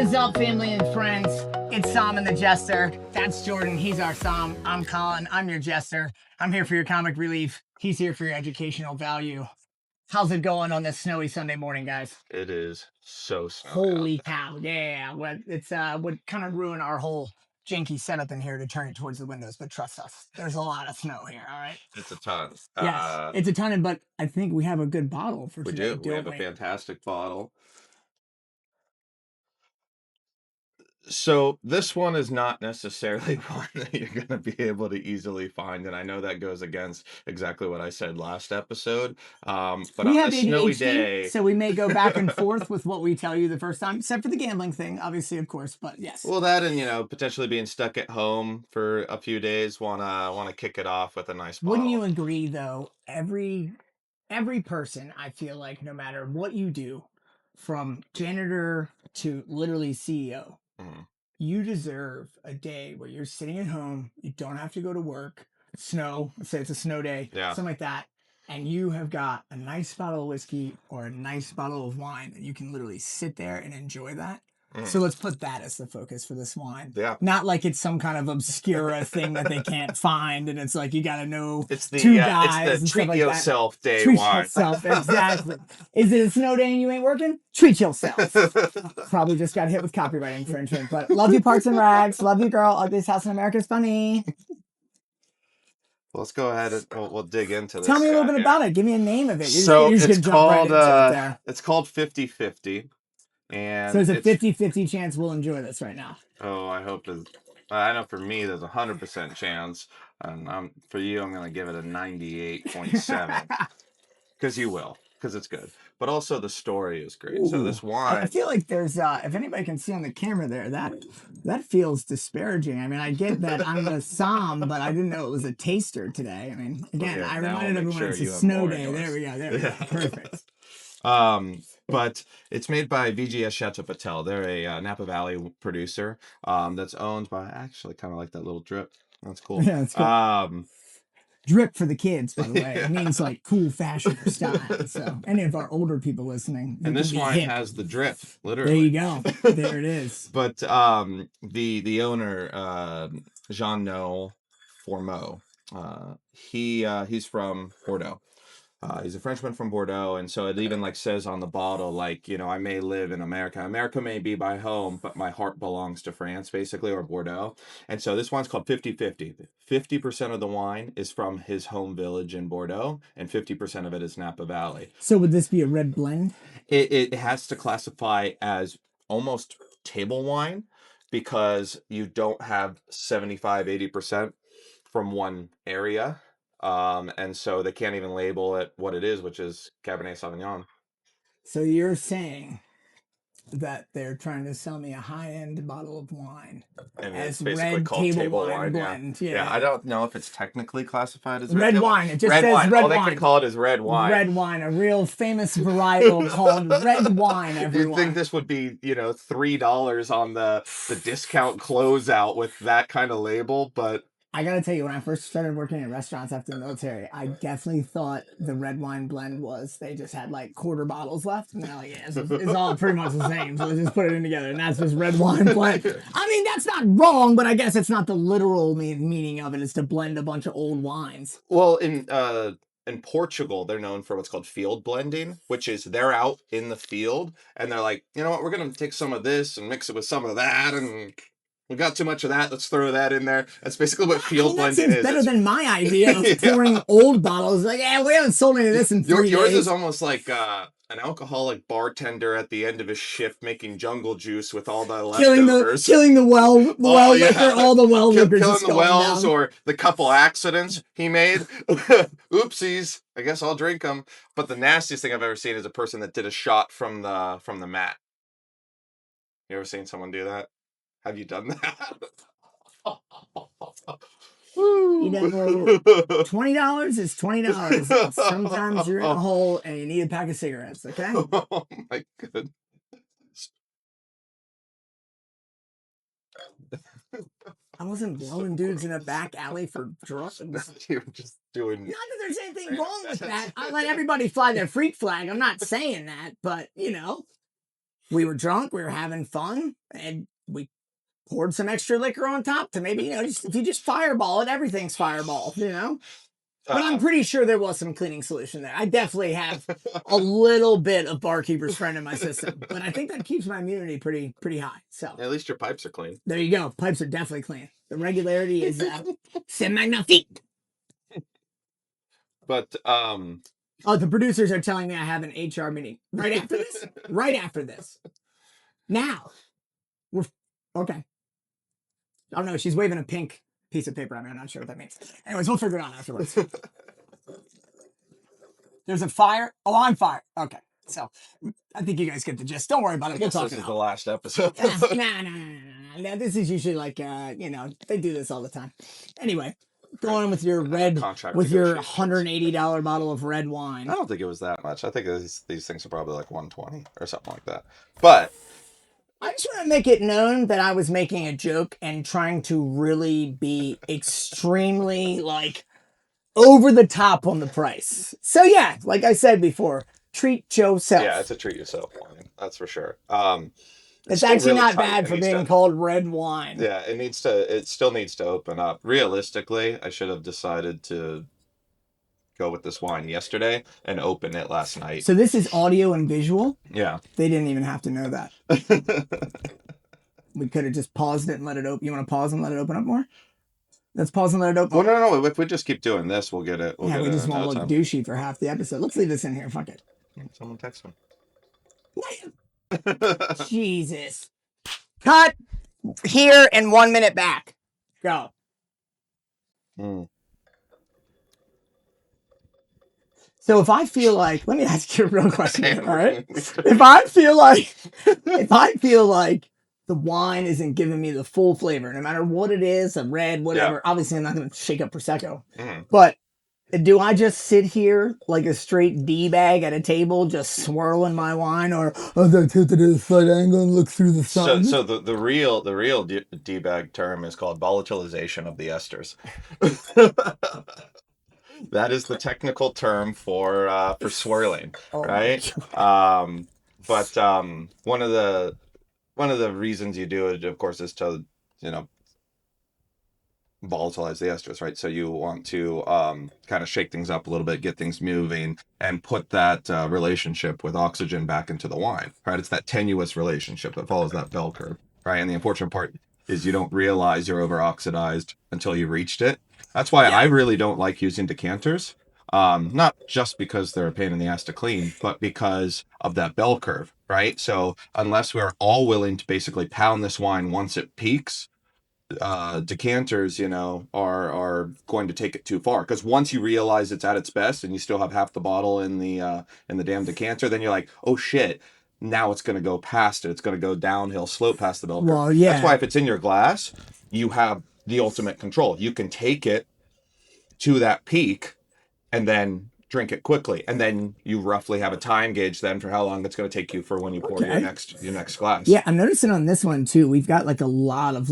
is up, family and friends? It's Sam and the Jester. That's Jordan. He's our Sam. I'm Colin. I'm your Jester. I'm here for your comic relief. He's here for your educational value. How's it going on this snowy Sunday morning, guys? It is so snowy. Holy cow! Yeah, well, it's would kind of ruin our whole janky setup in here to turn it towards the windows. But trust us, there's a lot of snow here. All right. It's a ton. Yes, it's a ton, but I think we have a good bottle for We today. do. We have a fantastic bottle. So this one is not necessarily one that you're going to be able to easily find, and I know that goes against exactly what I said last episode. But we on have this snowy day, so we may go back and forth with what we tell you the first time, except for the gambling thing, obviously, of course. But yes, well, that and potentially being stuck at home for a few days, wanna kick it off with a nice bottle. Wouldn't you agree, though? Every person, I feel like, no matter what you do, from janitor to literally CEO. Mm-hmm. You deserve a day where you're sitting at home, you don't have to go to work, snow, let's say it's a snow day, something like that, and you have got a nice bottle of whiskey or a nice bottle of wine that you can literally sit there and enjoy that. So let's put that as the focus for this wine. Yeah. Not like it's some kind of obscura thing that they can't find, and it's like you got to know it's the, two guys. It's the treat like yourself day treat wine. Yourself, exactly. Is it a snow day and you ain't working? Treat yourself. Probably just got hit with copyright infringement, but love you, Parks and Rags. Love you, girl. Ugliest House in America is funny. Let's go ahead and we'll dig into this. Tell me a little bit about it. Give me a name of it. So it's called it's called 50/50. And so there's a 50-50 chance we'll enjoy this right now. Oh, I hope it. I know for me there's 100% chance, and for you I'm gonna give it a 98.7 because you will, because it's good. But also the story is great. Ooh. So this wine, I feel like there's if anybody can see on the camera there, that feels disparaging. I mean, I get that I'm a Sam, but I didn't know it was a taster today. I mean, again, I reminded everyone it's a snow day. There we go. There we go. Perfect. But it's made by VGS Chateau Potelle. They're a Napa Valley producer that's owned by, actually kind of like that little drip. That's cool. Yeah, that's cool. Drip for the kids, by the way. It means like cool fashion or style. So any of our older people listening. And this wine has the drip, literally. There you go. There it is. But the owner, Jean-Noel Formeau, he's from Bordeaux. He's a Frenchman from Bordeaux, and so it even says on the bottle, I may live in America. America may be my home, but my heart belongs to France, basically, or Bordeaux. And so this wine's called 50/50. 50% of the wine is from his home village in Bordeaux, and 50% of it is Napa Valley. So would this be a red blend? It has to classify as almost table wine because you don't have 75-80% from one area. And so they can't even label it what it is, which is Cabernet Sauvignon. So you're saying that they're trying to sell me a high-end bottle of wine as red table wine blend. Yeah, I don't know if it's technically classified as red wine. It just says wine. red All wine. They can call it is red wine. Red wine, a real famous varietal called red wine. Everyone. You'd think this would be, $3 on the discount closeout with that kind of label, but. I gotta tell you, when I first started working in restaurants after the military, I definitely thought the red wine blend was they just had quarter bottles left, and they're like, yeah, it's all pretty much the same, so let's just put it in together, and that's just red wine blend. I mean, that's not wrong, but I guess it's not the literal meaning of it, is to blend a bunch of old wines. Well, in Portugal, they're known for what's called field blending, which is they're out in the field, and they're like, you know what, we're gonna take some of this and mix it with some of that, and we got too much of that. Let's throw that in there. That's basically what field blending is. Better than my idea of pouring old bottles. Like, yeah, we haven't sold any of this in 3 days. Yours is almost like an alcoholic bartender at the end of his shift making jungle juice with all the leftovers. Killing the well liquor, all the well liquor. Killing the wells or the couple accidents he made. Oopsies. I guess I'll drink them. But the nastiest thing I've ever seen is a person that did a shot from the mat. You ever seen someone do that? Have you done that? $20 is $20. Sometimes you're in a hole and you need a pack of cigarettes, okay? Oh my goodness. I wasn't blowing dudes in a back alley for drugs. You were just doing. Not that there's anything wrong with that. I let everybody fly their freak flag. I'm not saying that, but we were drunk, we were having fun, and we poured some extra liquor on top to maybe, if you just fireball it, everything's fireball, But I'm pretty sure there was some cleaning solution there. I definitely have a little bit of barkeeper's friend in my system, but I think that keeps my immunity pretty high. So At least your pipes are clean. there you go. Pipes are definitely clean. The regularity is c'est magnifique. But Oh, the producers are telling me I have an HR meeting right after this. Right after this. Now we're okay. Oh no, she's waving a pink piece of paper at me. I'm not sure what that means. Anyways, we'll figure it out afterwards. There's a fire. Oh, I'm fire. Okay. So I think you guys get the gist. Don't worry about it. We'll talk this is it the out. last episode. Nah. This is usually like, they do this all the time. Anyway, going on with your with your $180 bottle of red wine. I don't think it was that much. I think these things are probably like 120 or something like that. But I just want to make it known that I was making a joke and trying to really be extremely over the top on the price. So yeah, like I said before, treat yourself. Yeah, it's a treat yourself wine. That's for sure. It's actually really not bad for being called red wine. Yeah, it still needs to open up. Realistically, I should have decided to go with this wine yesterday and open it last night. So this is audio and visual? Yeah. They didn't even have to know that. We could have just paused it and let it open. You want to pause and let it open up more? Let's pause and let it open. Oh, no. If we just keep doing this, we'll get it. We just won't look douchey for half the episode. Let's leave this in here. Fuck it. Someone text me. Jesus. Cut here and 1 minute back. Go. So if I feel like, let me ask you a real question, all right? If I feel like the wine isn't giving me the full flavor, no matter what it is, a red, whatever, obviously I'm not going to shake up Prosecco, but do I just sit here like a straight D-bag at a table, just swirling my wine, or I'm going to tilt it at a slight angle and look through the sun? So the real D-bag term is called volatilization of the esters. That is the technical term for swirling, right? But one of the reasons you do it, of course, is to volatilize the esters, right? So you want to kind of shake things up a little bit, get things moving, and put that relationship with oxygen back into the wine, right? It's that tenuous relationship that follows that bell curve, right? And the unfortunate part is you don't realize you're over oxidized until you reached it. That's why I really don't like using decanters. Not just because they're a pain in the ass to clean, but because of that bell curve, right? So unless we're all willing to basically pound this wine once it peaks, decanters, are going to take it too far. Because once you realize it's at its best and you still have half the bottle in the damn decanter, then you're like, oh shit, now it's going to go past it. It's going to go downhill slope past the bell curve. Well, yeah. That's why if it's in your glass, you have the ultimate control. You can take it to that peak and then drink it quickly, and then you roughly have a time gauge then for how long it's going to take you for when you pour your next glass. Yeah, I'm noticing on this one too. We've got like a lot of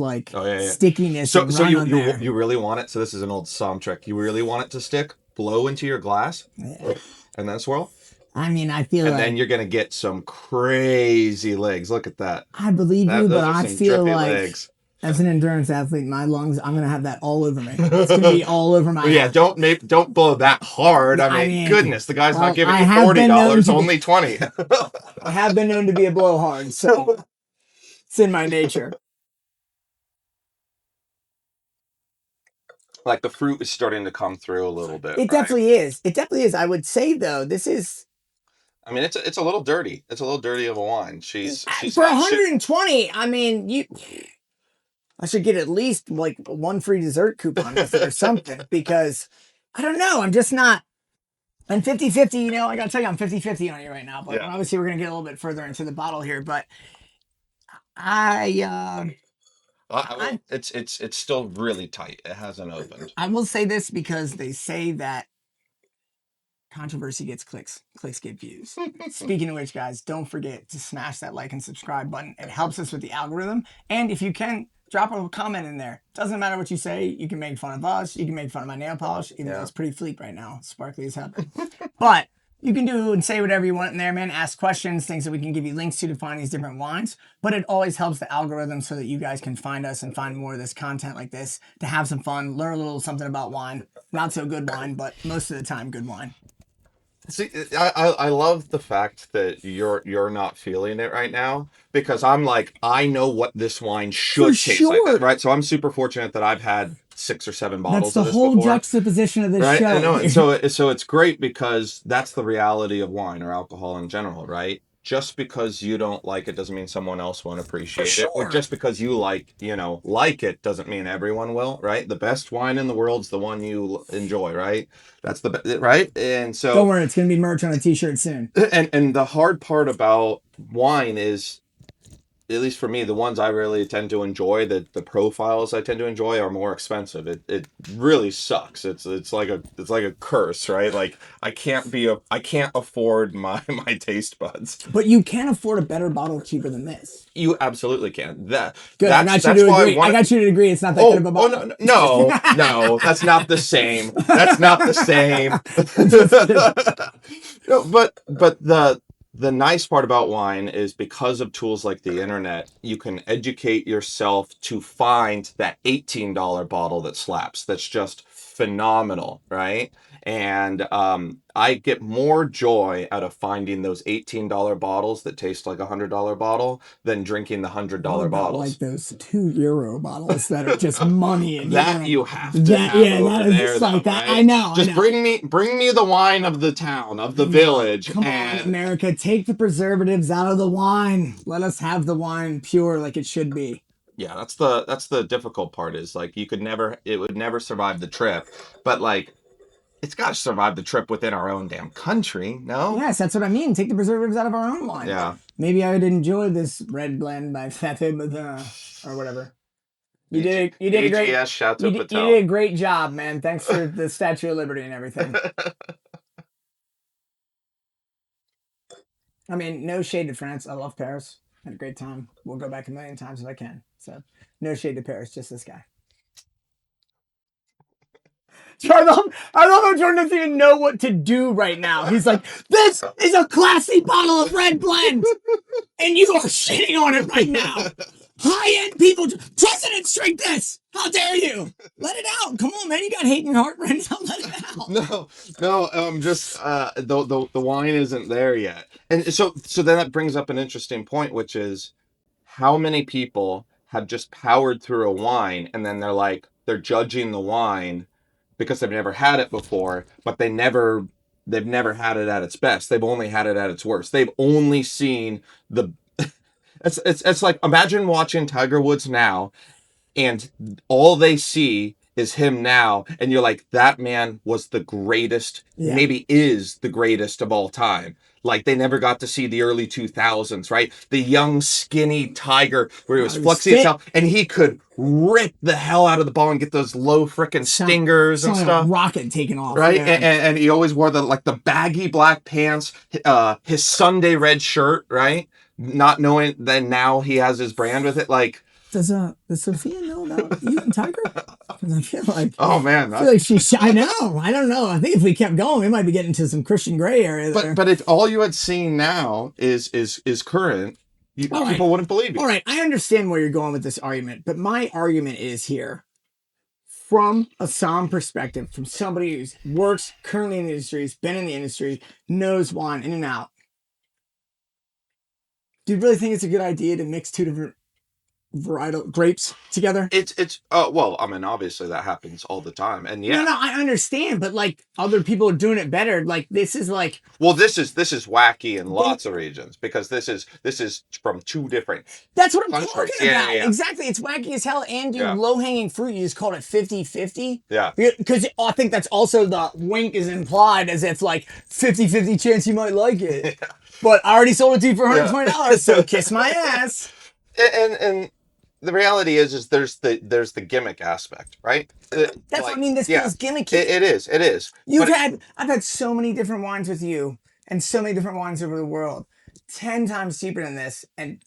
stickiness. So you really want it. So this is an old Somm trick. You really want it to stick. Blow into your glass, and then swirl. I mean, I feel and then you're going to get some crazy legs. Look at that. I believe you, but I feel like legs. As an endurance athlete, my lungs, I'm going to have that all over me. It's going to be all over my head. Don't blow that hard. I mean, goodness, the guy's not giving you $40, only $20. I have been known to be a blowhard, so it's in my nature. Like the fruit is starting to come through a little bit. It definitely is. It definitely is. I would say, though, this is... I mean, it's a little dirty. It's a little dirty of a wine. She's for 120, I mean, I should get at least like one free dessert coupon or something, because I don't know. I'm just not. I'm 50-50, I got to tell you, I'm 50-50 on you right now. But obviously, we're going to get a little bit further into the bottle here. But it's still really tight. It hasn't opened. I will say this because they say that controversy gets clicks. Clicks get views. Speaking of which, guys, don't forget to smash that like and subscribe button. It helps us with the algorithm. And if you can, drop a comment in there. Doesn't matter what you say. You can make fun of us. You can make fun of my nail polish, even though it's pretty fleek right now. Sparkly as hell. But You can do and say whatever you want in there, man. Ask questions, things that we can give you links to find these different wines. But it always helps the algorithm so that you guys can find us and find more of this content like this to have some fun, learn a little something about wine. Not so good wine, but most of the time good wine. See, I love the fact that you're not feeling it right now because I'm like, I know what this wine should For taste like, sure. right? So I'm super fortunate that I've had 6 or 7 That's bottles the of this whole before, juxtaposition of this right? show. I know, and dude. so it's great because that's the reality of wine or alcohol in general, right? Just because you don't like it doesn't mean someone else won't appreciate it. Or Sure. just because you like it doesn't mean everyone will, right? The best wine in the world's the one you enjoy, right? That's right? And so Don't worry, it's gonna be merch on a t-shirt soon. and the hard part about wine is, at least for me, the ones I really tend to enjoy, the profiles I tend to enjoy are more expensive. It really sucks. It's like a curse, right? Like I can't afford my taste buds. But you can afford a better bottle cheaper than this. You absolutely can. Good. I got you That's to why agree. I got you to agree. It's not that good of a oh bottle. no, that's not the same. That's not the same. No, but the nice part about wine is because of tools like the internet, you can educate yourself to find that $18 bottle that slaps. That's just phenomenal, right? And I get more joy out of finding those $18 bottles that taste like $100 bottle than drinking the $100 What about bottles. like those €2 bottles that are just money and That you have to that have yeah, over that is there, just though, like that. right? I know. Just bring me the wine of the town, of the village, Come on, and America, take the preservatives out of the wine. Let us have the wine pure like it should be. yeah, that's the difficult part. Is like it would never survive the trip, but like it's got to survive the trip within our own damn country. No, Yes, that's what I mean. Take the preservatives out of our own wine. yeah, Maybe I would enjoy this red blend by or whatever. You did a great VGS Chateau you Potelle. did a great job, man. Thanks for the Statue of Liberty and everything. I mean, no shade to France. I love Paris. Had a great time. We'll go back a million times if I can. So, no shade to Paris. Just this guy. I love how Jordan doesn't even know what to do right now. He's like, this is a classy bottle of red blend, and you are shitting on it right now. High-end people, presidents drink this. How dare you? Let it out. Come on, man. You got hate in your heart right now. Let it out. No, just the wine isn't there yet, and so then that brings up an interesting point, which is how many people have just powered through a wine and then they're judging the wine because they've never had it before, but they've never had it at its best. They've only had it at its worst. They've only seen the it's like imagine watching Tiger Woods now and all they see is him now, and you're like, that man was the greatest, maybe is the greatest of all time. Like they never got to see the early 2000s, right? The young skinny Tiger where he was flexing himself and he could rip the hell out of the ball and get those low frickin' stingers and stuff. Like a rocket taking off, right? And he always wore the baggy black pants, his Sunday red shirt, right? Not knowing that now he has his brand with it, like. Does Sophia know about you and Tiger? Because I feel like I feel like I know. I don't know. I think if we kept going, we might be getting to some Christian gray area there. But if all you had seen now is current, people wouldn't believe you. All right, I understand where you're going with this argument, but my argument is here from a somm perspective, from somebody who's works currently in the industry, has been in the industry, knows wine in and out. Do you really think it's a good idea to mix two different varietal grapes together? It's well, I mean, obviously that happens all the time, and yeah. No, I understand, but like other people are doing it better. Like this is like. Well, this is wacky in lots of regions because this is from two different. That's what I'm talking about. Yeah. Exactly, it's wacky as hell, and low hanging fruit. You just call it 50-50. Yeah. Because I think that's also the wink is implied as if like 50-50 chance you might like it. Yeah. But I already sold it to you for $120, so kiss my ass. And the reality is there's the gimmick aspect, right? That's what I mean. This feels gimmicky. It is. I've had so many different wines with you, and so many different wines over the world. 10 times cheaper than this, and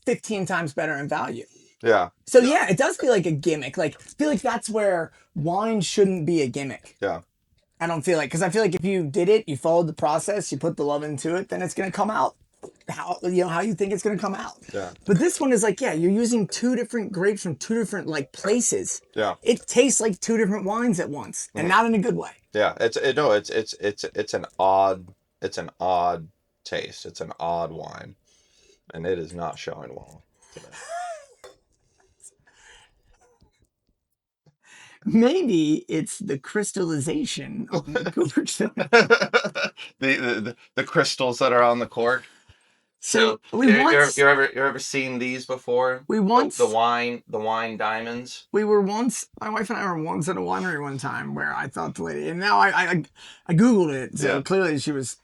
15 times better in value. Yeah. So yeah, it does feel like a gimmick. Like I feel like that's where wine shouldn't be a gimmick. Yeah. I don't feel like, because I feel like if you did it, you followed the process, you put the love into it, then it's gonna come out how you think it's gonna come out. Yeah. But this one is like, yeah, you're using two different grapes from two different like places. Yeah. It tastes like two different wines at once, and Mhm. not in a good way. Yeah. It's an odd taste. It's an odd wine, and it is not showing well today. Maybe it's the crystallization on the cork. The crystals that are on the cork. So You're ever seen these before? we once The wine diamonds. we were once my wife and I were once at a winery one time where I thought the lady, and now I googled it, so Yeah. clearly it was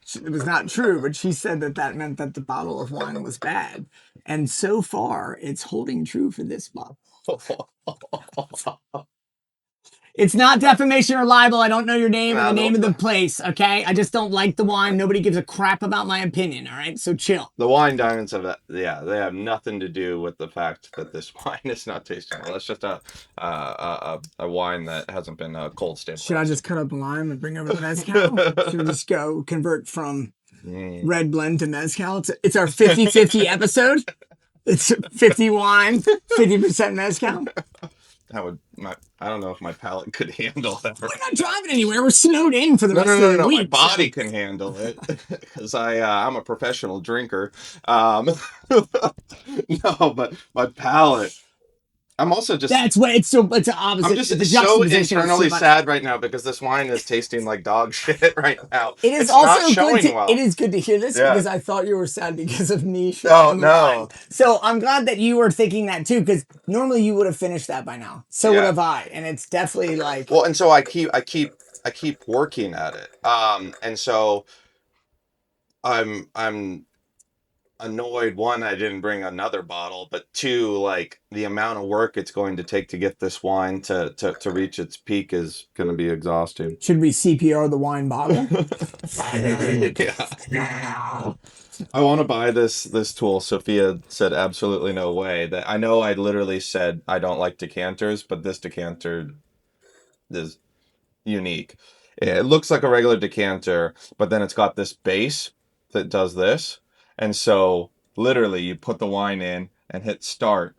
not true, but she said that meant that the bottle of wine was bad, and so far it's holding true for this bottle. It's not defamation or libel. I don't know your name or the name of the place, okay? I just don't like the wine. Nobody gives a crap about my opinion, all right? So chill. The wine diamonds they have nothing to do with the fact that this wine is not tasting well. It's just a wine that hasn't been cold stamped. Should I just cut up a lime and bring over the mezcal? Should we just go convert from red blend to mezcal? It's our 50-50 episode. It's 50 wine, 50% mezcal. I don't know if my palate could handle that. We're not driving anywhere. We're snowed in for the rest of the week. My body can handle it because I'm a professional drinker. No, but my palate. I'm also just. That's what it's so. It's the opposite. I'm just the so internally sad right now because this wine is tasting like dog shit right now. It is it's also not showing good. Well. It is good to hear this Yeah. because I thought you were sad because of me. Oh no! So I'm glad that you were thinking that too, because normally you would have finished that by now. So would have I, and it's definitely like. Well, and so I keep working at it. And so I'm annoyed, one, I didn't bring another bottle, but two, like the amount of work it's going to take to get this wine to reach its peak is going to be exhausting. Should we CPR the wine bottle? Yeah. I want to buy this tool. Sophia said absolutely no way. That I know I literally said I don't like decanters, but this decanter is unique. It looks like a regular decanter, but then it's got this base that does this. And so literally you put the wine in and hit start,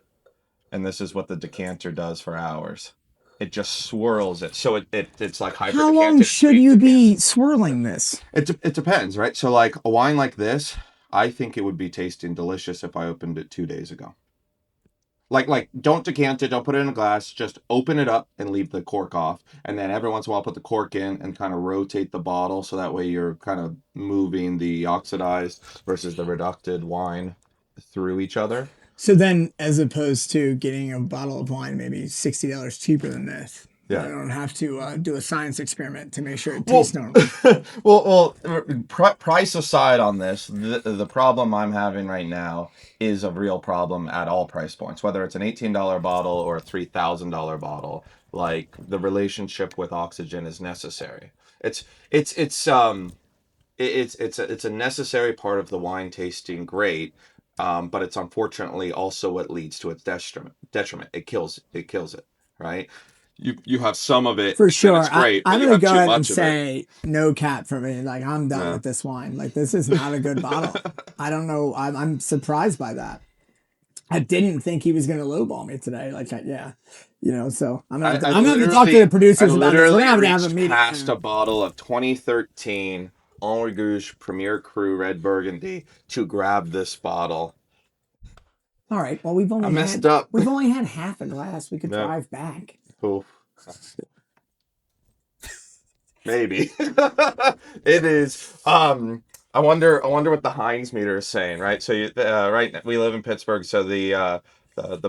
and this is what the decanter does for hours. It just swirls it. So it's like hyper. How long should you be swirling this? It depends, right? So like a wine like this, I think it would be tasting delicious if I opened it 2 days ago. Like don't decant it, don't put it in a glass, just open it up and leave the cork off. And then every once in a while put the cork in and kind of rotate the bottle so that way you're kind of moving the oxidized versus the reducted wine through each other. So then, as opposed to getting a bottle of wine maybe $60 cheaper than this, I don't have to do a science experiment to make sure it tastes normal. Price aside on this, the problem I'm having right now is a real problem at all price points, whether it's an $18 bottle or a $3,000 bottle. Like the relationship with oxygen is necessary. It's a necessary part of the wine tasting great. But it's unfortunately also what leads to its detriment. It kills it, right? You have some of it for sure. It's great, I'm gonna go ahead and say no cap for me. Like I'm done with this wine. Like this is not a good bottle. I don't know. I'm surprised by that. I didn't think he was gonna lowball me today. Like so I'm gonna have to talk to the producers about this. We're gonna have a meeting. Passed a bottle of 2013 Henri Gouge Premier Cru Red Burgundy to grab this bottle. All right. Well, we've only had half a glass. We could drive back. Oof. Maybe it is. I wonder what the Heinz meter is saying. Right. So right. We live in Pittsburgh. So the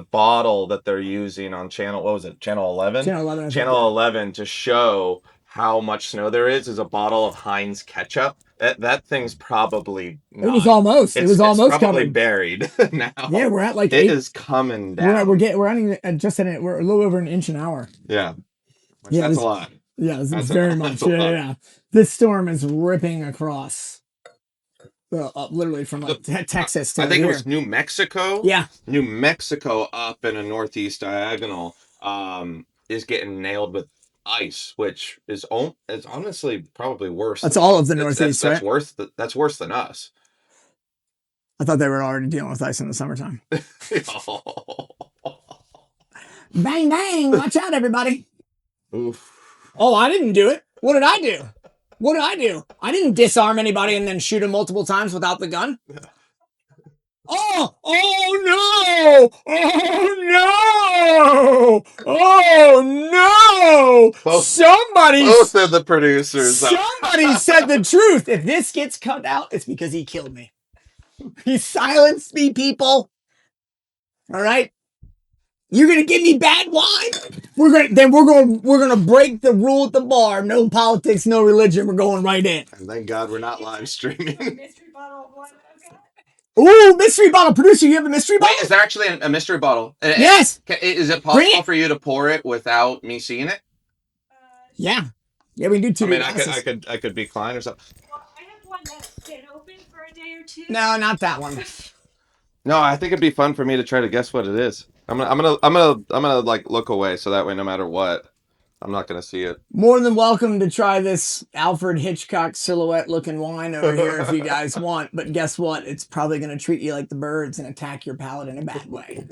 bottle that they're using on channel 11? Channel 11 to show how much snow there is a bottle of Heinz ketchup. That thing's probably not. It was almost probably coming. Buried now. Yeah, we're at like it is coming down. We're a little over an inch an hour. Yeah. That's a lot. Yeah, it's very much. Yeah. This storm is ripping across. Literally from Texas to I think here. It was New Mexico. Yeah. New Mexico up in a northeast diagonal is getting nailed with ice, which is honestly probably worse. That's all of the Northeast, that's right? worse. That's worse than us. I thought they were already dealing with ice in the summertime. Bang, bang. Watch out, everybody. Oof. Oh, I didn't do it. What did I do? What did I do? I didn't disarm anybody and then shoot him multiple times without the gun. Oh, oh no! Oh no! Oh no! Both of the producers. Somebody said the truth. If this gets cut out, it's because he killed me. He silenced me, people. All right. You're gonna give me bad wine. We're gonna break the rule at the bar. No politics, no religion. We're going right in. And thank God we're not live streaming. Mystery bottle of wine. Ooh, mystery bottle. Producer, you have a mystery bottle? Wait, is there actually a mystery bottle? Yes. Is it possible for you to pour it without me seeing it? Yeah. Yeah, we can do two. I mean, I could be Klein or something. Well, I have one that's been open for a day or two. No, not that one. No, I think it'd be fun for me to try to guess what it is. I'm gonna like look away so that way, no matter what, I'm not gonna see it. More than welcome to try this Alfred Hitchcock silhouette looking wine over here if you guys want. But guess what? It's probably going to treat you like the birds and attack your palate in a bad way.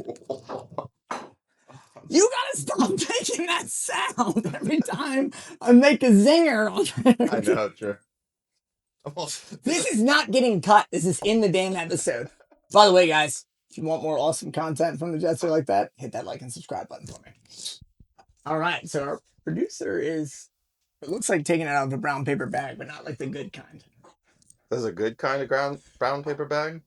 You gotta stop making that sound every time I make a zinger. I know, true. This is not getting cut. This is in the damn episode. By the way, guys, if you want more awesome content from the Jester like that, hit that like and subscribe button for me. All right, so our producer is, it looks like taking it out of a brown paper bag, but not like the good kind. There's a good kind of brown paper bag?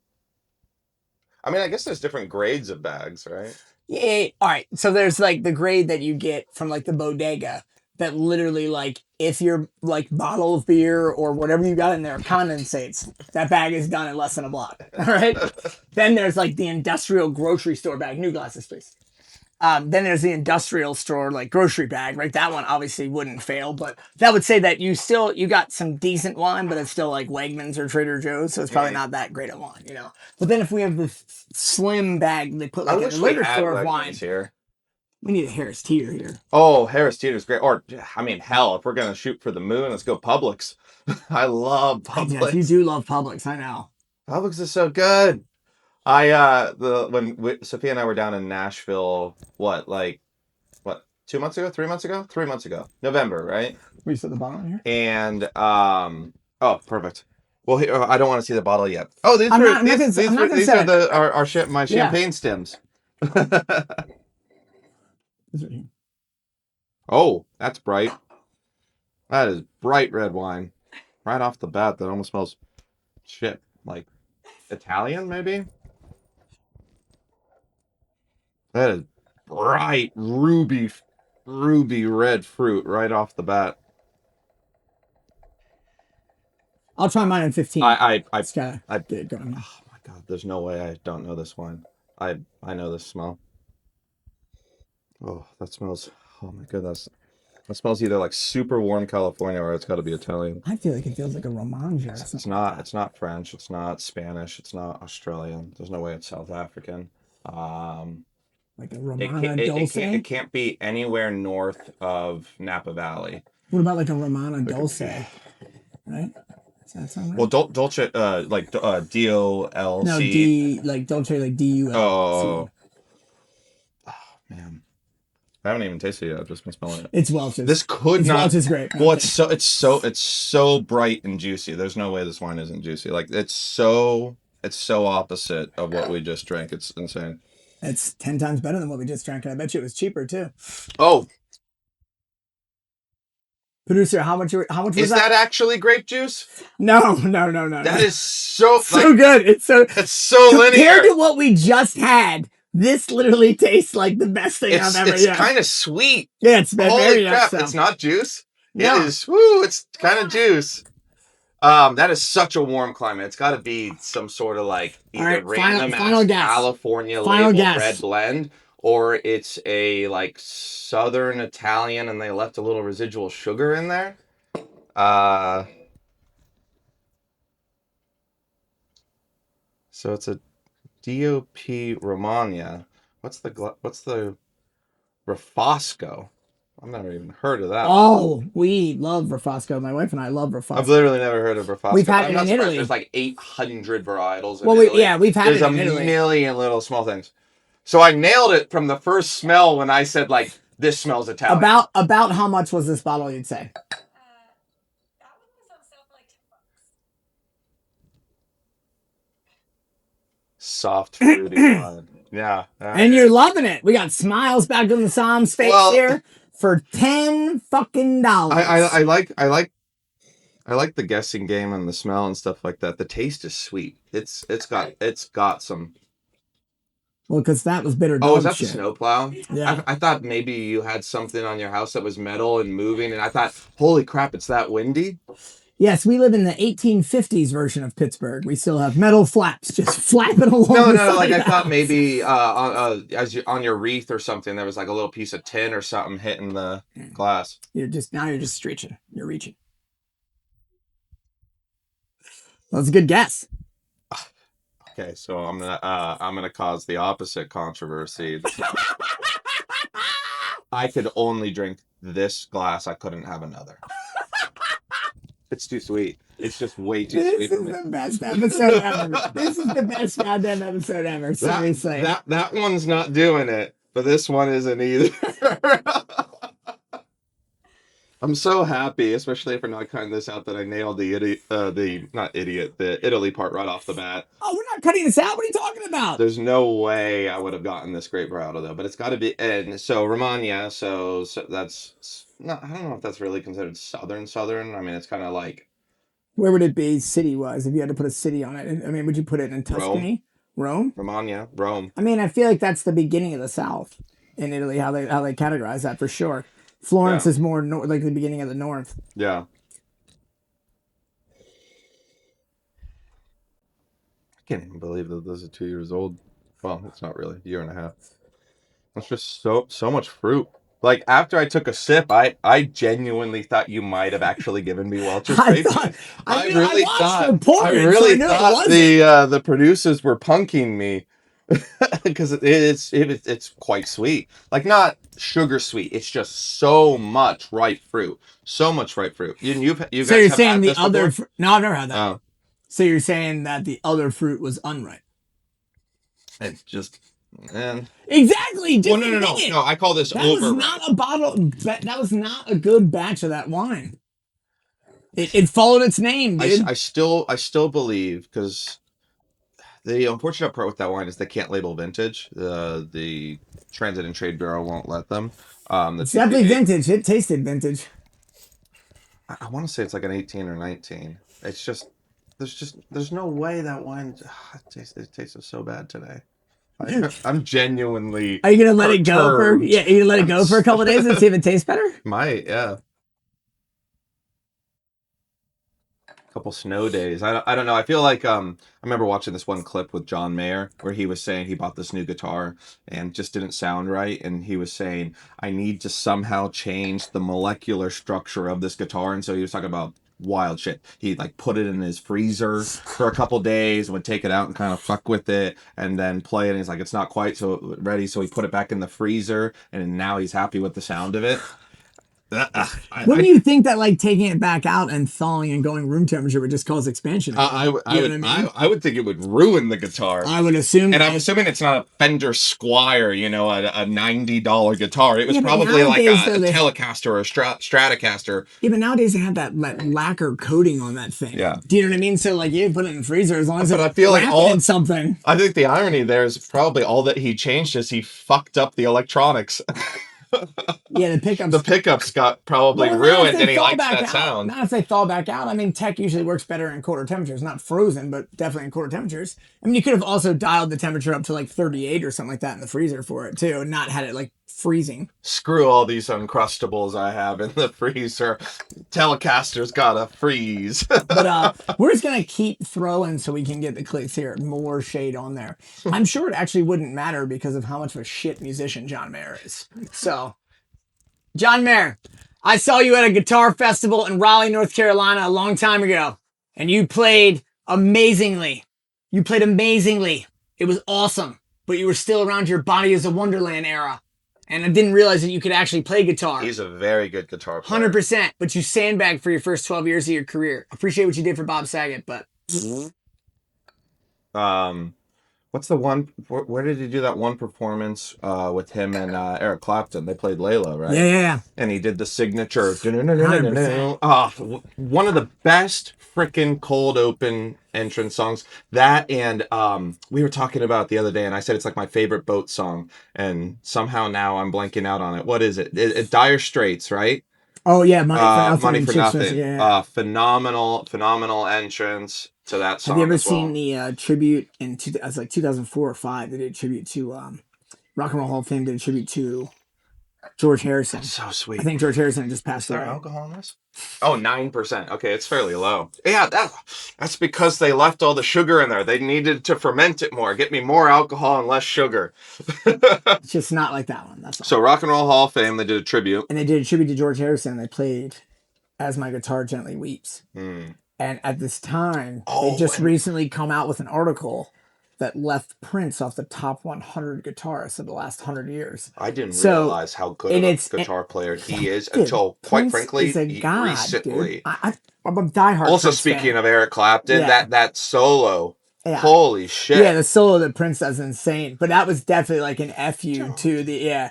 I mean, I guess there's different grades of bags, right? Yeah. All right. So there's like the grade that you get from like the bodega that literally like if your like bottle of beer or whatever you got in there condensates, that bag is done in less than a block. All right. Then there's like the industrial grocery store bag. New glasses, please. Then there's the industrial store like grocery bag, right? That one obviously wouldn't fail, but that would say that you got some decent wine, but it's still like Wegmans or Trader Joe's, so it's probably not that great a wine, you know. But then if we have this slim bag they put like in the liquor store of wine, here. we need a Harris Teeter here. Oh, Harris Teeter's great. Or I mean, hell, if we're gonna shoot for the moon, let's go Publix. I love Publix. Yes, you do love Publix, I know. Publix is so good. When Sophia and I were down in Nashville, what 2 months ago, 3 months ago, 3 months ago, November, right? We set the bottom here. And oh, perfect. Well, I don't want to see the bottle yet. Oh, these are my champagne stems. Oh, that's bright. That is bright red wine. Right off the bat, that almost smells shit like Italian, maybe. That is bright ruby red fruit right off the bat. I'll try mine in 15. I get it going. Oh my god, there's no way I don't know this wine. I know this smell. Oh, that smells. Oh my goodness. That smells either like super warm California or it's got to be Italian. I feel like it feels like a Romagna. It's not. It's not French. It's not Spanish. It's not Australian. There's no way it's South African. Like a Romana Dulce? It can't be anywhere north of Napa Valley. What about like a Romana Dulce? Right? Does that sound right? Well, Dolce, like D-O-L-C. No, D, like Dolce, like D-U-L-C. Oh, man. I haven't even tasted it yet. I've just been smelling it. It's Welch's. This could not. Welch's great. Well, it's so bright and juicy. There's no way this wine isn't juicy. Like it's so opposite of what we just drank. It's insane. It's 10 times better than what we just drank, and I bet you it was cheaper too. Oh, producer, how much was that? Is that actually grape juice? No. That is so good. It's so linear. Compared to what we just had, this literally tastes like the best thing I've ever had. It's kind of sweet. Yeah, it's very Holy crap! so. It's not juice. No. It is. Woo! It's kind of juice. That is such a warm climate. It's got to be some sort of like either random California labeled red blend, or it's a like Southern Italian and they left a little residual sugar in there. So it's a DOP Romagna. What's the Refosco? I've never even heard of that. Oh, we love Rafosco. My wife and I love Rafosco. I've literally never heard of Rafosco. We've had I'm it not in surprised Italy. there's like 800 varietals in Well, Italy. we've had There's it in Italy. a million little small things. So I nailed it from the first smell when I said, like, this smells Italian. About how much was this bottle, you'd say? That one was on sale for like $10. Soft, fruity wine. Yeah. And you're loving it. We got smiles back on the Psalm's face here for $10 fucking. I like the guessing game and the smell and stuff like that. The taste is sweet. It's got some. Well, because that was bitter. Oh, is dog that the shit. snowplow? Yeah. I thought maybe you had something on your house that was metal and moving, and I thought, holy crap, it's that windy. Yes, we live in the 1850s version of Pittsburgh. We still have metal flaps just flapping along. No, the like I side thought house. maybe on your wreath or something there was like a little piece of tin or something hitting the glass. You're just reaching. You're reaching. That's a good guess. Okay, so I'm gonna cause the opposite controversy. I could only drink this glass. I couldn't have another. It's too sweet. It's just way too sweet. This is the best episode ever. This is the best goddamn episode ever. Seriously. That one's not doing it, but this one isn't either. I'm so happy, especially for not cutting this out, that I nailed the Italy part right off the bat. Oh, we're not cutting this out. What are you talking about? There's no way I would have gotten this grape varietal though, but it's got to be. And so Romagna, so that's not. I don't know if that's really considered southern. I mean, it's kind of like. Where would it be city-wise if you had to put a city on it? I mean, would you put it in Tuscany? Rome? Romagna, Rome. I mean, I feel like that's the beginning of the South in Italy, how they categorize that for sure. Florence is more like the beginning of the North. Yeah. I can't even believe that this is 2 years old. Well, it's not really, a year and a half. It's just so much fruit. Like, after I took a sip, I genuinely thought you might have actually given me Welch's grapes. I really thought the producers were punking me because it's quite sweet. Like, not sugar sweet. It's just so much ripe fruit. So much ripe fruit. You so you're saying the other? No, I've never had that. Oh. So you're saying that the other fruit was unripe? It just. And exactly. Well, no. I call this that was not a bottle. That was not a good batch of that wine. It followed its name, dude. I still believe, because the unfortunate part with that wine is they can't label vintage. The Transit and Trade Bureau won't let them. It's definitely vintage. It tasted vintage. I want to say it's like an 18 or 19. It's just there's no way that wine. It tasted so bad today. I'm genuinely. Are you gonna let it go for? Yeah, are you gonna let it go for a couple of days and see if it tastes better? Might, yeah. Couple snow days. I don't know. I feel like I remember watching this one clip with John Mayer where he was saying he bought this new guitar and just didn't sound right, and he was saying I need to somehow change the molecular structure of this guitar, and so he was talking about wild shit. He like put it in his freezer for a couple days, would take it out and kind of fuck with it, and then play it. And he's like, it's not quite so ready, so he put it back in the freezer, and now he's happy with the sound of it. What do you think that like taking it back out and thawing and going room temperature would just cause expansion? I would think it would ruin the guitar. I would assume, and I'm assuming it's not a Fender Squier, a $90 guitar. It was probably like a Telecaster or a Stratocaster. Yeah, but nowadays they have that lacquer coating on that thing. Yeah, do you know what I mean? So like, you put it in the freezer as long as I feel like in something. I think the irony there is probably all that he changed is he fucked up the electronics. Yeah, the pickups got probably ruined, and he likes that sound. Not if they thaw back out. I mean, tech usually works better in colder temperatures. Not frozen, but definitely in colder temperatures. I mean, you could have also dialed the temperature up to like 38 or something like that in the freezer for it too, and not had it like freezing. Screw all these Uncrustables I have in the freezer. Telecaster's gotta freeze. But we're just gonna keep throwing so we can get the clicks here. More shade on there. I'm sure it actually wouldn't matter because of how much of a shit musician John Mayer is. So, John Mayer, I saw you at a guitar festival in Raleigh, North Carolina a long time ago, and you played amazingly. It was awesome, but you were still around your Body is a Wonderland era. and I didn't realize that you could actually play guitar. He's a very good guitar player. 100%, but you sandbagged for your first 12 years of your career. Appreciate what you did for Bob Saget, but What's the one? Where did he do that one performance with him and Eric Clapton? They played Layla, right? yeah. And he did the signature. 100%. One of the best freaking cold open entrance songs. That and we were talking about it the other day, and I said it's like my favorite boat song, and somehow now I'm blanking out on it. What is it? Dire Straits, right? Oh yeah, Money for Nothing. Money for Nothing. Yeah. Phenomenal entrance to that song. Have you ever as well. seen the tribute in it was like 2004 or 5? They did a tribute to Rock and Roll Hall of Fame. Did a tribute to George Harrison. That's so sweet. I think George Harrison just passed Is there away. alcohol in this? Oh, 9%. Okay, it's fairly low. Yeah, that's because they left all the sugar in there. They needed to ferment it more. Get me more alcohol and less sugar. It's just not like that one. That's all. So Rock and Roll Hall of Fame, they did a tribute. And they did a tribute to George Harrison. They played As My Guitar Gently Weeps. And at this time, they just recently come out with an article that left Prince off the top 100 guitarists of the last 100 years. I didn't realize how good of a guitar player he is until, quite frankly, recently. I'm a diehard Also, Prince speaking fan. of Eric Clapton, that solo, Yeah. holy shit. Yeah, the solo that Prince does is insane. But that was definitely like an FU to the I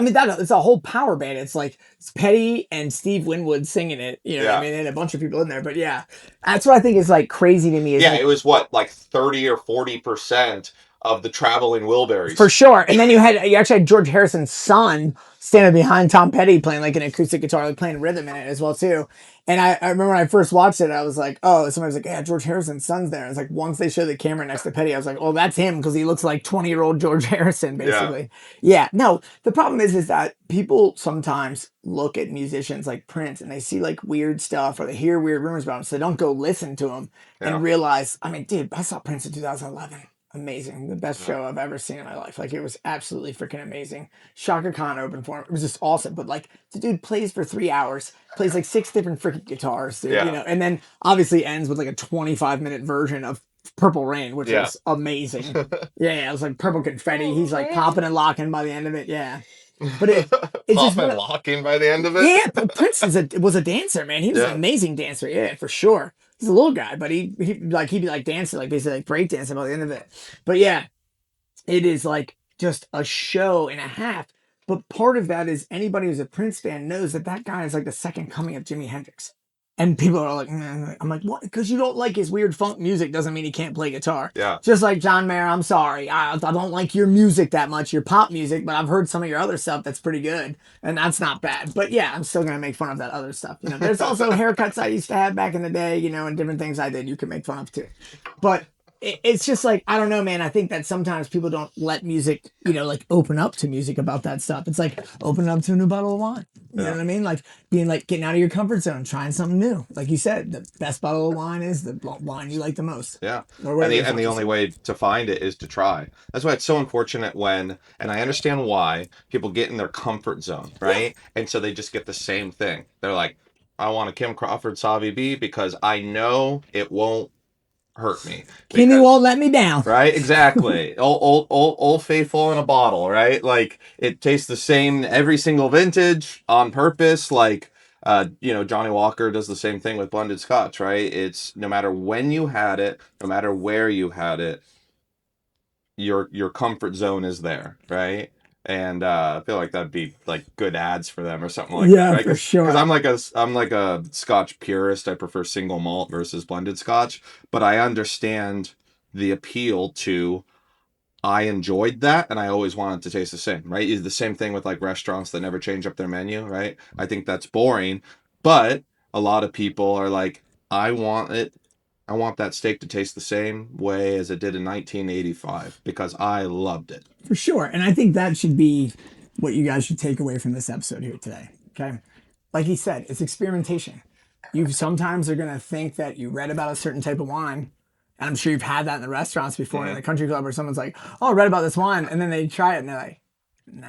mean, it's a whole power band. It's like it's Petty and Steve Winwood singing it. You know what I mean? And a bunch of people in there. But yeah, that's what I think is like crazy to me. Is it was like 30 or 40% of the Traveling Wilburys. For sure. And then you actually had George Harrison's son standing behind Tom Petty playing like an acoustic guitar, like playing rhythm in it as well too. And I remember when I first watched it, I was like, oh, somebody was like, yeah, George Harrison's son's there. It's like once they show the camera next to Petty, I was like, oh, that's him because he looks like 20-year-old George Harrison, basically. Yeah. No, the problem is that people sometimes look at musicians like Prince and they see like weird stuff or they hear weird rumors about him, so they don't go listen to him and realize, I mean, dude, I saw Prince in 2011. Amazing. The best show I've ever seen in my life. Like, it was absolutely freaking amazing. Shaka Khan opened for him. It was just awesome. But, like, the dude plays for 3 hours, plays, like, 6 different freaking guitars, dude, you know, and then obviously ends with, like, a 25-minute version of Purple Rain, which is amazing. It was, like, purple confetti. He's, like, popping and locking by the end of it. Yeah. But it's just locking by the end of it? Yeah, but Prince was a dancer, man. He was an amazing dancer. Yeah, for sure. He's a little guy, but he'd be like dancing, like basically like break dancing by the end of it. But yeah, it is like just a show and a half. But part of that is anybody who's a Prince fan knows that guy is like the second coming of Jimi Hendrix. And people are like, I'm like, what? Because you don't like his weird funk music doesn't mean he can't play guitar. Yeah. Just like John Mayer, I'm sorry. I don't like your music that much, your pop music, but I've heard some of your other stuff that's pretty good. And that's not bad. But yeah, I'm still going to make fun of that other stuff. You know, there's also haircuts I used to have back in the day, you know, and different things I did you can make fun of too. But it's just like, I don't know, man. I think that sometimes people don't let music, you know, like open up to music about that stuff. It's like opening up to a new bottle of wine. You know what I mean? Like being like getting out of your comfort zone, trying something new. Like you said, the best bottle of wine is the wine you like the most. Yeah. And the only way to find it is to try. That's why it's so unfortunate when, and I understand why, people get in their comfort zone, right? Yeah. And so they just get the same thing. They're like, I want a Kim Crawford Sauvy B because I know it won't hurt me. Kimmy won't let me down. Right? Exactly. Old Faithful in a bottle, right? Like, it tastes the same every single vintage on purpose. Like, you know, Johnny Walker does the same thing with blended scotch, right? It's no matter when you had it, no matter where you had it, your comfort zone is there, right? And I feel like that'd be like good ads for them or something like that, right? For sure. Because I'm like a Scotch purist. I prefer single malt versus blended Scotch, but I understand the appeal to. I enjoyed that, and I always wanted to taste the same, right? It's the same thing with like restaurants that never change up their menu, right? I think that's boring, but a lot of people are like, I want that steak to taste the same way as it did in 1985 because I loved it. For sure. And I think that should be what you guys should take away from this episode here today. Okay. Like he said, it's experimentation. You sometimes are going to think that you read about a certain type of wine. And I'm sure you've had that in the restaurants before in the country club where someone's like, oh, I read about this wine. And then they try it and they're like, nah,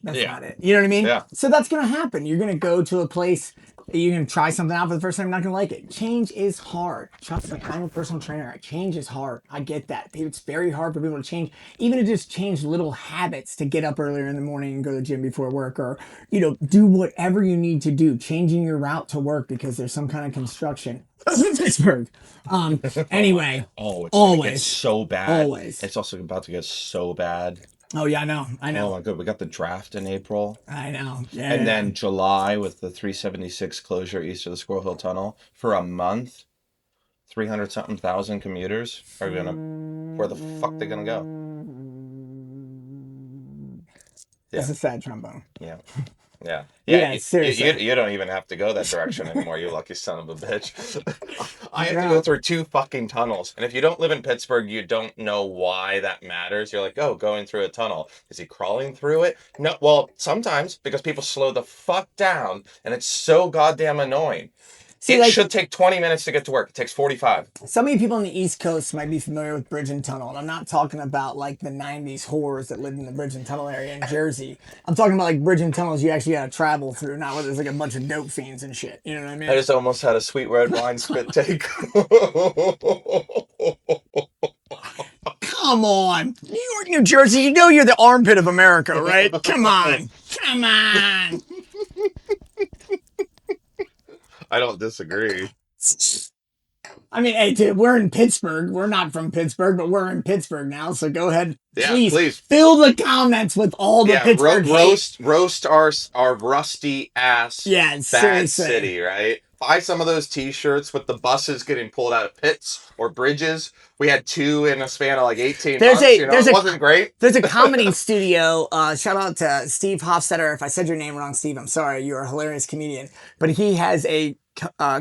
that's not it. You know what I mean? Yeah. So that's going to happen. You're going to go to a place You can try something out for the first time, you're not gonna like it. Change is hard. Trust me, I'm a personal trainer. Change is hard. I get that. It's very hard for people to change, even to just change little habits to get up earlier in the morning and go to the gym before work, or do whatever you need to do. Changing your route to work because there's some kind of construction. Pittsburgh. Anyway, Oh, it's gonna get always, so bad. always. It's also about to get so bad. Oh yeah, I Oh know, my god, we got the draft in April. I know. Yeah, And yeah. then July with the 376 closure east of the Squirrel Hill Tunnel for a month. 300 something thousand commuters are gonna. Where the fuck they gonna go? That's a sad trombone. Yeah. Yeah. Yeah, seriously. You don't even have to go that direction anymore, you lucky son of a bitch. I have to Yeah. go through 2 fucking tunnels. And if you don't live in Pittsburgh, you don't know why that matters. You're like, oh, going through a tunnel. Is he crawling through it? No, well, sometimes because people slow the fuck down and it's so goddamn annoying. See, It should take 20 minutes to get to work. It takes 45. Some of you people on the East Coast might be familiar with Bridge and Tunnel, and I'm not talking about like the 90s whores that lived in the Bridge and Tunnel area in Jersey. I'm talking about like Bridge and Tunnels you actually gotta travel through, not where there's like a bunch of dope fiends and shit. You know what I mean? I just almost had a sweet red wine spit take. Come on. New York, New Jersey, you know you're the armpit of America, right? Come on. Come on. I don't disagree. I mean, hey, dude, we're in Pittsburgh. We're not from Pittsburgh, but we're in Pittsburgh now. So go ahead. Yeah, Please. Fill the comments with all the Pittsburgh hate. roast our rusty ass bad seriously. city, right? Buy some of those t-shirts with the buses getting pulled out of pits or bridges. We had 2 in a span of like 18 months. It wasn't great. There's a comedy studio. Shout out to Steve Hofstetter. If I said your name wrong, Steve, I'm sorry. You're a hilarious comedian. But he has a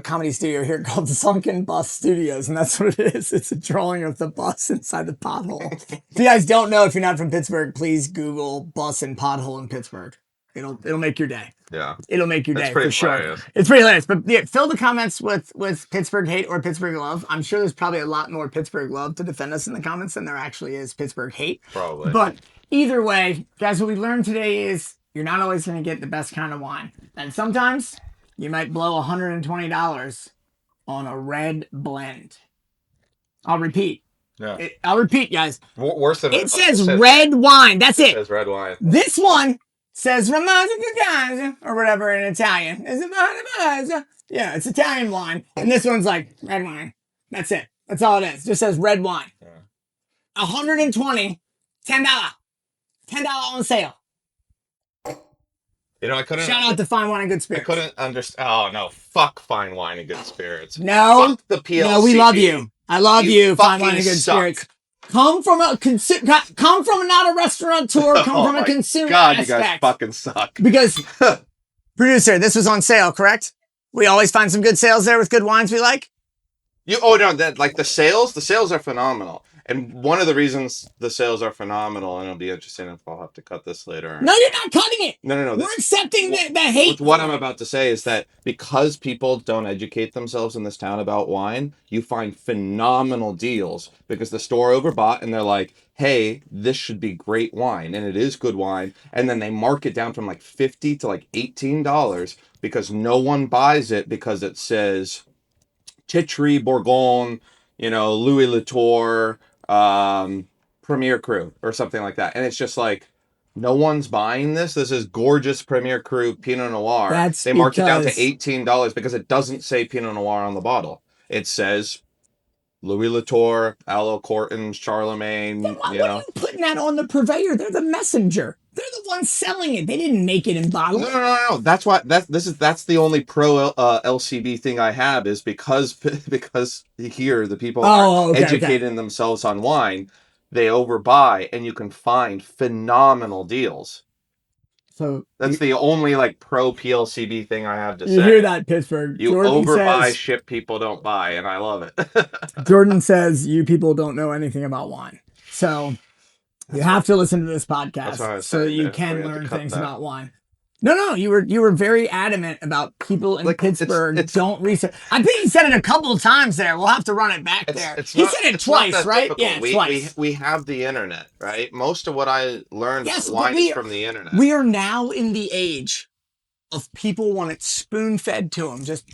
comedy studio here called the Sunken Bus Studios, and that's what it is. It's a drawing of the bus inside the pothole. If you guys don't know, if you're not from Pittsburgh, please Google bus and pothole in Pittsburgh. It'll make your day. Yeah. It'll make your day for hilarious. sure. It's pretty hilarious. But yeah, fill the comments with Pittsburgh hate or Pittsburgh love. I'm sure there's probably a lot more Pittsburgh love to defend us in the comments than there actually is Pittsburgh hate. Probably. But either way, guys, what we learned today is you're not always going to get the best kind of wine. And sometimes you might blow $120 on a red blend. I'll repeat. Yeah. I'll repeat, guys. Worse than it says red wine. That's it. It says red wine. This one says Romanzo or whatever in Italian. Yeah, it's Italian wine. And this one's like red wine. That's it. That's all it is. It just says red wine. Yeah. 120, $10. $10 on sale. I couldn't. Shout out to Fine Wine and Good Spirits. I couldn't understand. Oh no, fuck Fine Wine and Good Spirits. No, fuck the PLCP. No, we love you. I love you, Fine Wine and Good suck. Spirits. Come from not a restaurateur. Come from a consumer God, aspect. you guys fucking suck. Because producer, this was on sale, correct? We always find some good sales there with good wines we like. The sales are phenomenal. And one of the reasons the sales are phenomenal, and it'll be interesting if I'll have to cut this later. No, you're not cutting it. No. We're accepting the hate. What I'm about to say is that because people don't educate themselves in this town about wine, you find phenomenal deals because the store overbought and they're like, hey, this should be great wine. And it is good wine. And then they mark it down from like $50 to like $18 because no one buys it because it says Ch.3 Bourgogne, Louis Latour, Premier Cru or something like that. And it's just like, no one's buying this. This is gorgeous Premier Cru Pinot Noir. They marked it down to $18 because it doesn't say Pinot Noir on the bottle. It says Louis Latour, Aloe Cortons, Charlemagne. Then why are you putting that on the purveyor? They're the messenger. They're the ones selling it. They didn't make it in bottles. No. That's why that's the only pro LCB thing I have is because here the people are educating themselves on wine. They overbuy, and you can find phenomenal deals. So that's the only pro PLCB thing I have to say. You hear that, Pittsburgh? You overbuy shit people don't buy, and I love it. Jordan says you people don't know anything about wine, so you have to listen to this podcast so you can learn things about wine. No, you were very adamant about people in Pittsburgh don't research. I think he said it a couple of times there. We'll have to run it back there. He said it twice, right? Yeah, twice. We have the internet, right? Most of what I learned wine is from the internet. We are now in the age of people want it spoon fed to them. Just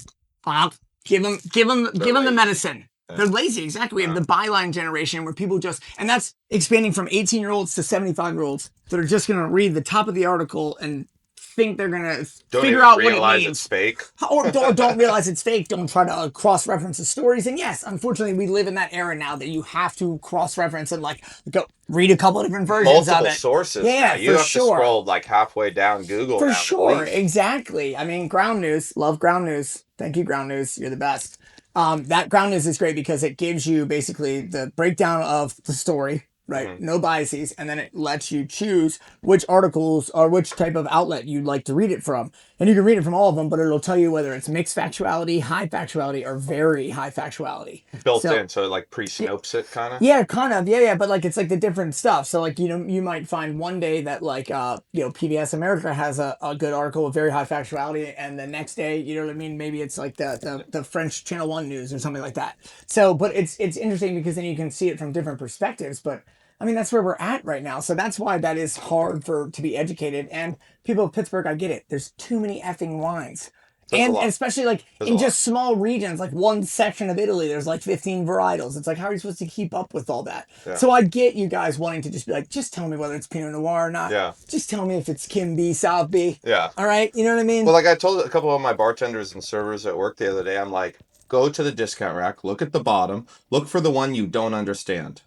give them the medicine. They're lazy, exactly. We have the byline generation where people just, and that's expanding from 18-year-olds to 75-year-olds that are just going to read the top of the article and think they're going to figure out what it means. It's fake. or don't realize it's fake. Don't try to cross-reference the stories. And yes, unfortunately, we live in that era now that you have to cross-reference and like go read a couple of different versions of it. Sources. Yeah, you have to scroll like halfway down Google. For sure, exactly. I mean, Ground News, love Ground News. Thank you, Ground News. You're the best. That Ground News is great because it gives you basically the breakdown of the story, right? Mm-hmm. No biases, and then it lets you choose which articles or which type of outlet you'd like to read it from. And you can read it from all of them, but it'll tell you whether it's mixed factuality, high factuality, or very high factuality. Built in, so it like pre-synopes it kind of? Yeah, kind of. Yeah, but like it's like the different stuff. So like, you know, you might find one day that like, PBS America has a good article with very high factuality, and the next day, you know what I mean? Maybe it's like the French Channel 1 news or something like that. So, but it's interesting because then you can see it from different perspectives, but I mean, that's where we're at right now. So that's why that is hard to be educated. And people of Pittsburgh, I get it. There's too many effing wines. And especially like in just small regions, like one section of Italy, there's like 15 varietals. It's like, how are you supposed to keep up with all that? Yeah. So I get you guys wanting to just be like, just tell me whether it's Pinot Noir or not. Yeah. Just tell me if it's Kim B, South B. Yeah. All right. You know what I mean? Well, like I told a couple of my bartenders and servers at work the other day, I'm like, go to the discount rack, look at the bottom, look for the one you don't understand.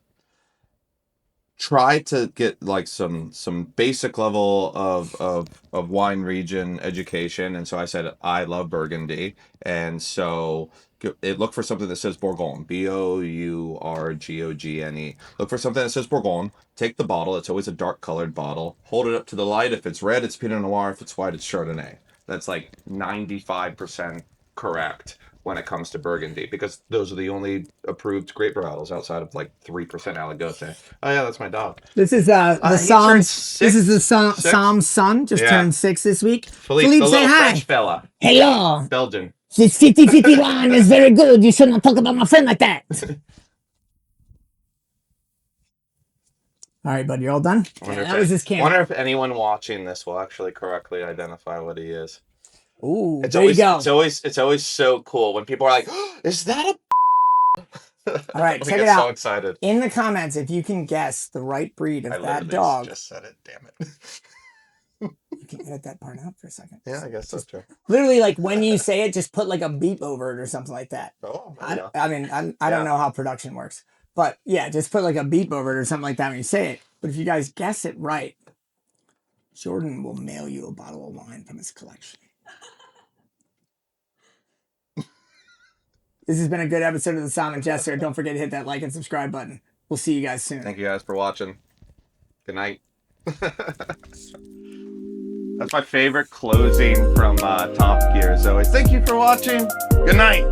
Try to get like some basic level of wine region education. And so I said, I love Burgundy. And so look for something that says Bourgogne, Bourgogne. Look for something that says Bourgogne. Take the bottle. It's always a dark colored bottle. Hold it up to the light. If it's red, it's Pinot Noir. If it's white, it's Chardonnay. That's like 95% correct when it comes to Burgundy, because those are the only approved grape varietals outside of like 3% Aligote. Oh yeah, that's my dog. This is the Psalm's. This is the Psalm's son. Just turned 6 this week. Philippe, say hi. French fella. Hello. Belgian. This 50-50 line is very good. You should not talk about my friend like that. All right, bud, you're all done? That was his camera. I wonder if anyone watching this will actually correctly identify what he is. Ooh, there you go. It's always so cool when people are like, oh, is that a... All right, check it out. So excited. In the comments, if you can guess the right breed of that dog. I just said it, damn it. You can edit that part out for a second. Yeah, I guess that's true. Literally, like when you say it, just put like a beep over it or something like that. Oh, yeah. I mean, I don't know how production works. But yeah, just put like a beep over it or something like that when you say it. But if you guys guess it right, Jordan will mail you a bottle of wine from his collection. This has been a good episode of The Silent Jester. Don't forget to hit that like and subscribe button. We'll see you guys soon. Thank you guys for watching. Good night. That's my favorite closing from Top Gear. So thank you for watching. Good night.